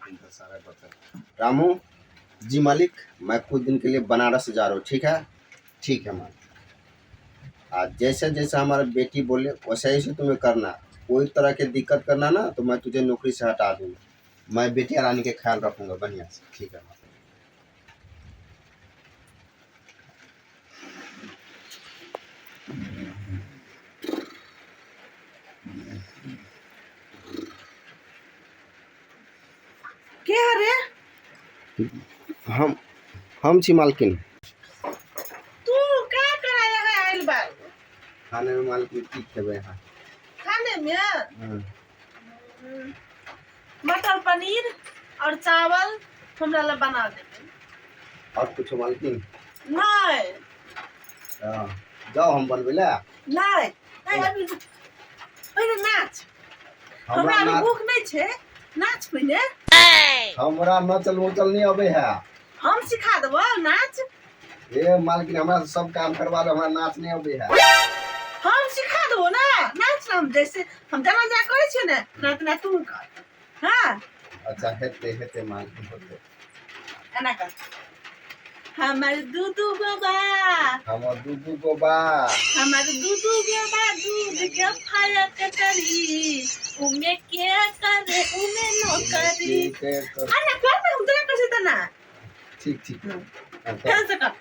सारा बर्तन। रामू जी मालिक, मैं कुछ दिन के लिए बनारस जा रहा हूँ, ठीक है? ठीक है मालिक। आज जैसे जैसे हमारा बेटी बोले वैसे ही तुम्हें करना, कोई तरह की दिक्कत करना ना तो मैं तुझे नौकरी से हटा दूंगा। मैं बेटी रानी के ख्याल रखूंगा बढ़िया से, ठीक है? क्या रे? हम छी मालकिन। तू क्या कराया है आइल बार? खाने में मालकिन की खेबे है? खाने में मटर पनीर और चावल हमरा ला बना दे। और कुछ मालकिन? नहीं जाओ हम बनबे ला। नहीं अभी पहले नाच। हमरा अभी भूख नहीं छे, नाच पहले। हमरा नचल उचल नहीं अबे है। हम सिखा देबो नाच। ए मालकिन हमरा सब काम करवा दो, हमरा नाच नहीं अबे है। हम सिखा देबो ना नाच। हम जैसे हम जना जा करे छी ने ना तू कर। हां अच्छा हेते मालकिन होते। एना कर। हमर दूधू गोबा, हमर दूधू गोबा, हमर दूधू गोबा दूध के फाया कटरी उमे के करे उमे न करी। अरे कर ना हम तेरा कैसे तना। ठीक कैसे कर।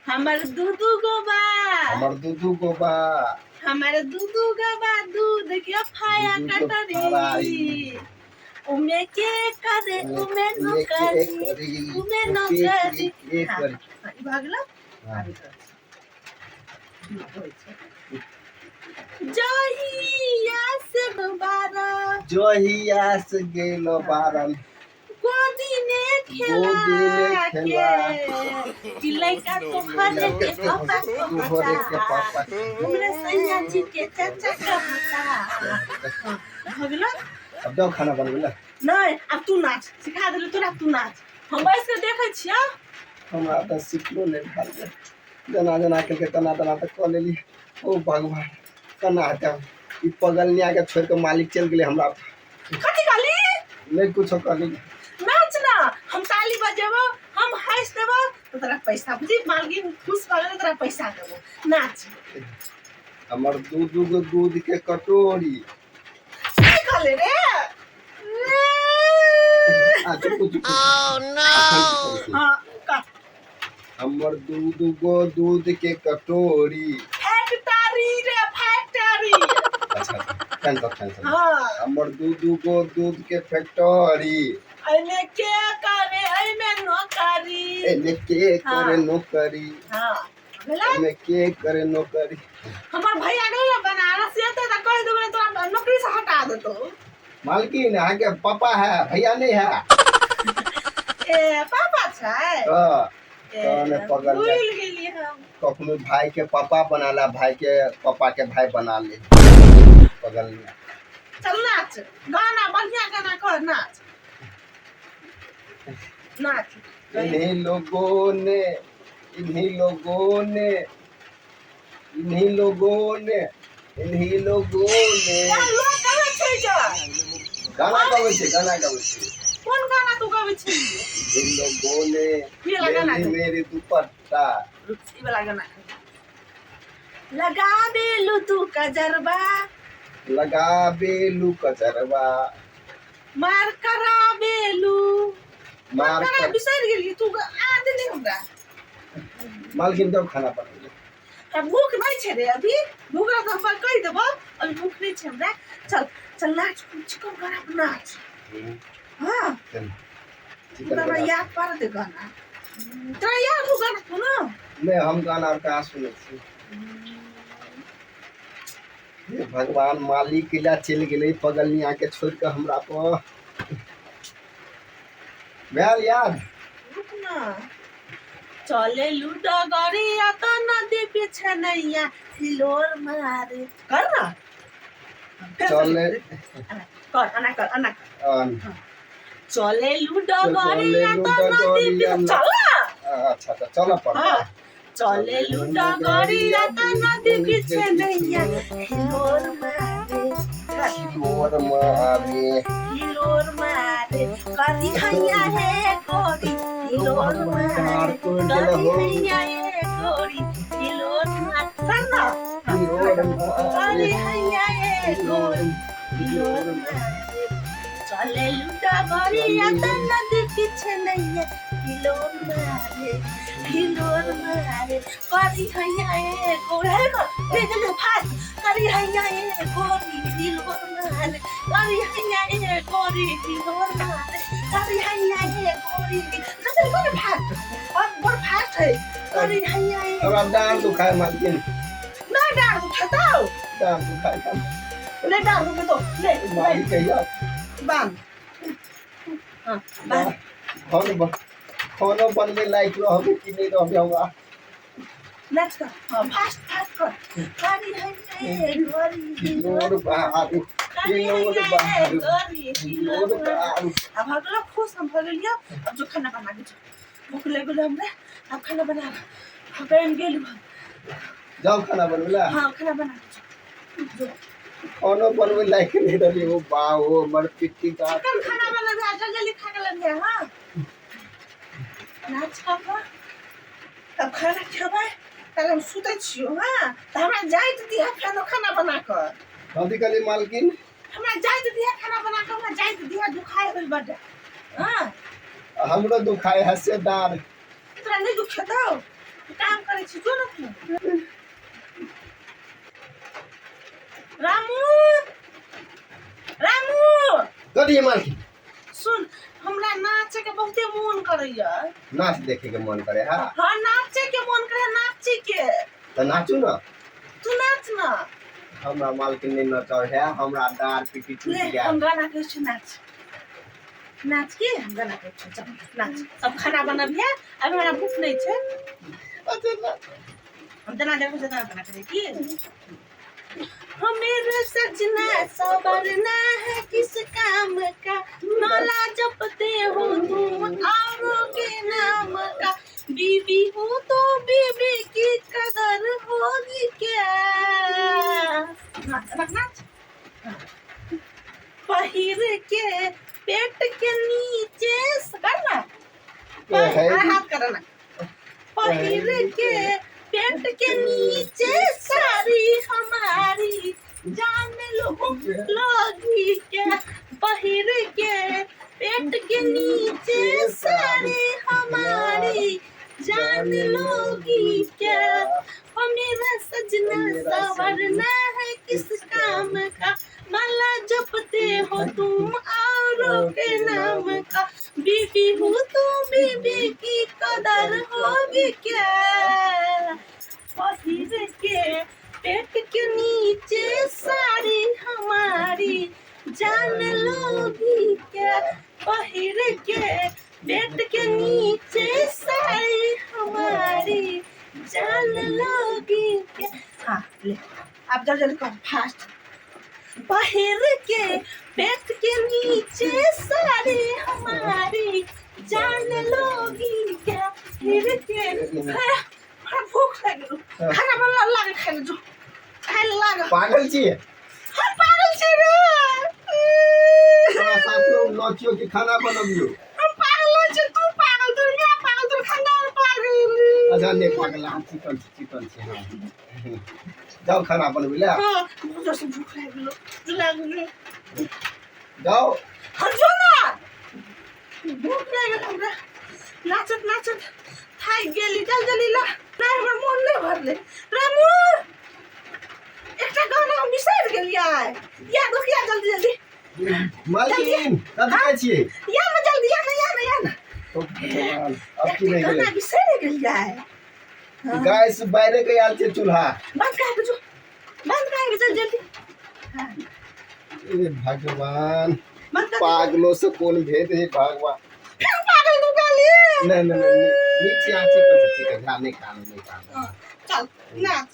हमर दूधू गोबा, हमर दूधू गोबा, हमर दूधू गोबा दूध के फाया कटरी उमे के करे उमे न करी उमे न करी। ई भागला जहिया से गेलो बारन गोदी ने खेला के लइका तो हरे के पापा हमरे सैया जी के चाचा का भसा भागला। अब जाओ खाना बनबे। नहीं अब तू नाच सिखा दे तोरा। तू नाच हम बैठ के देखे छिया। हमरा तो सिखलो नहीं भाल जना के तना तक कर लेली। ओ भगवान कना हटा ई पगलनिया के छोड़ के मालिक चल गेले। हमरा कथि गाली नहीं कुछ करली। नाच ना हम ताली बजेबो हम हंस देबो तो तेरा पैसा बुझी मालकिन खुश कर ले तेरा पैसा देबो। नाच। हमर दूध के कटोरी ले रे। Oh no. हां का हमर दूध के कटोरी फैक्टरी रे फैक्टरी। अच्छा कैंसल। हां हमर दूध के फैक्टरी एने के करे एने नौकरी एने के करे नौकरी। हां एने के करे नौकरी। हमर भैया गए बनारस से तो कह देबे तोरा नौकरी से हटा देतो। मालकिन आगे पापा है भैया नहीं है। ए पापा छै तो पगल भूल गेली हम। कखनो भाई के पापा बनाला, भाई के पापा के भाई बना ले पगल में। चल नाच गाना बढ़िया गाना कर नाच नाच। इन्हीं लोगों ने गाना गावे छे। कौन गाना तू गावे छी? इन लोगों ने मेरी दुपट्टा ई वाला गाना लगा बेलू तू कजरबा, लगा बेलू कचरवा, मार करा बेलू मार कर बिसर गेली तू याद नहीं हमरा। मालकिन जब खाना पड़े अब भूख नहीं छे रे अभी। भूख तो हम कह देबो अभी भूख नहीं छे हमरा। चल चल नाच कुछ कम गाना नाच। हां तेरा याद पर दे गाना तेरा याद हो गाना तो ना। नहीं हम गाना का सुने छी। ये भगवान मालिक किला चल गेले पगलनिया के छोड़ के हमरा पर भेल याद। रुक ना चले लूडो गरिया तो नदी पीछे नैया हिलोर मारे कर ना। चले कर अना कर चले लूडो गरिया तो नदी पीछे चल। अच्छा तो चलो पर चले लूडो गरिया तो नदी पीछे नैया हिलोर मारे हिलोर मारे हिलोर मारे मारे करी हैया हे गोरी हिलोर मारे करी हैया हे गोरी हिलोर मारे सन्ना करी हैया हे गोरी हिलोर मारे चले लुटा गरिया त नदी किछे नैया हिलोर मारे करी हैया हे गोरी ले फास्ट करी हैया हे गोरी हिलोर मारे करी हैया हे गोरी हिलोर मारे करी हैया हे गोरी कसरी कोन फास्ट और बहुत फास्ट है करी हैया हे अब आप डांस दुखाए मालकिन ना डांस दुखाता डांस दुखाए ले डांस दुखे तो ले मालिक कहिया बांध हां बांध खाना बनने लायक रहोगे कि नहीं रहोगे होगा नेक्स्ट कर फास्ट फास्ट कर करी हैया हे गोरी लोड बाहर लोड बाहर लोड बाहर अब हम लोग खुश हम हो गया अब जो खाना बना के भूख लग गई हमने अब खाना बना हम बन गेल जाओ खाना बनवला हां खाना बना के खाना बनवे लायक नहीं रही वो बाओ मर पिट्टी का खाना बना जल्दी खाने लग गया हां नाच खाबा अब खाना खेबै तब हम सुतै छियो हां त हमरा जाइत दिया खाना बना कर कथी कहली मालकिन हमरा जाइत दिया खाना बना कर हमरा जाइत दिया दुखाए होल बड हां हमरो दुखाए हसेदार तोरा नहीं दुखे दो काम करे छी जो न रामू रामू कथी मालकिन सुन हमरा नाचे के बहुते मन करैया नाच देखे के मन करे हां हां नाचे के मन करे नाचे के त नाचू ना तू नाच ना हमरा मालकिन नहीं नचाओ है हमरा डार पिटी टूट गया हम गाना के छी नाच नाच के हम गाना के छी चल नाच सब खाना बनबिए अब हमरा भूख नहीं छे अच्छा हम जना देखो से गाना बना करे की मेरा सजना सवरना है किस काम का माला जपते हो तुम औरों के नाम का बीवी हो तो बीवी की कदर होगी क्या पहिर के पेट के नीचे करना हाथ करना पहिर के पेट के नीचे सारी हमारी जान लोगी क्या पहिर के पेट के नीचे सारी हमारी जान लोगी क्या ओ मेरा सजना सवरना है किस काम का माला जपते हो तुम औरों के नाम का बीवी हो तो बीवी की कदर होगी क्या पहिर के पेट के नीचे साड़ी हमारी जान लोगी क्या पहिर के पेट के नीचे साड़ी हमारी जान लोगी क्या हाँ ले आप जल्दी करो फास्ट पहिर के पेट के नीचे साड़ी हमारी जान लोगी क्या फिर के भूख लगे खाना बनला लागे खाने जो खाए लागे पागल छी हम पागल छी रे तोरा साथ लोग नाचियो कि खाना बनबियो हम पागल छी तू खाना पागल अच्छा ने पागल हम चिकन छी हां जाओ खाना बनबे ले हां मुझे से भूख लगे जाओ हम जो ना भूख लगे हमरा नाचत थाई गेली जल्दी ला नहीं हमर मन नहीं भरले रामू एकटा गाना हम बिसर गेलियै या दुखिया जल्दी मालकिन कथि कहै छियै या ना जल्दी या ना तो भगवान अब की नहीं गाना बिसर गेलियै गैस बाहर के आल छे चूल्हा बंद कर जल्दी ए भगवान बंद कर पागलों से कौन भेद है भगवान फिर पागल तू गाली नहीं नीचे आंची कर ठीक है नहीं खाना चल नाच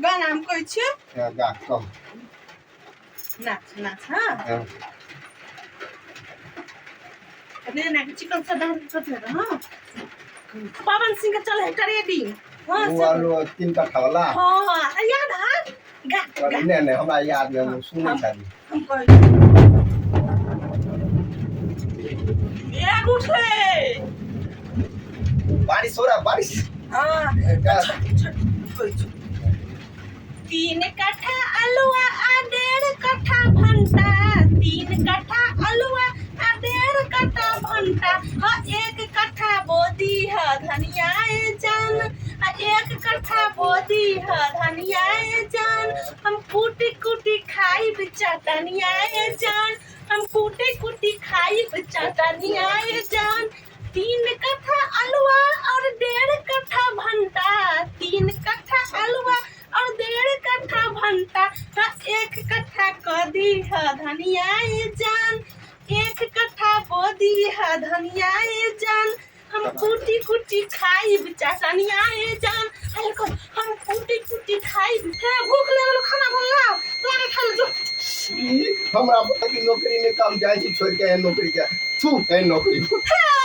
गाना हम कहै छियै गा कम नाच हां अबे ना चिकन से डाल कर हां पवन सिंह का चल है रेडी हां वालो 3 कट्ठा वाला हां याद है गा नहीं हमरा याद नहीं सुनै छली हम कहै एक उठले बारिश हो रहा बारिश हाँ क्या? तीन कट्ठा अलुआ आ 1.5 कट्ठा भंटा 3 कट्ठा अलुआ आ 1.5 कट्ठा भंटा हाँ 1 कट्ठा बोदी है धनिया जान 1 कट्ठा बोदी है धनिया जान हम कूटी कूटी खाई चटनिया जान हम कूटी कूटी खाई चटनिया जान 3 कट्ठा अलुआ और 1.5 कट्ठा भंटा 3 कट्ठा अलुआ और 1.5 कट्ठा भंटा हाँ 1 कट्ठा कदी है धनिया जान 1 कट्ठा बोदी है धनिया जान हम कूटी कूटी खाई चटनिया जान हम कूटी कूटी खाई भूख लगल खाना बनला तोरे खा ले जो हमरा पता कि नौकरी में काम जाए छी छोड़ के नौकरी के थू है नौकरी हाँ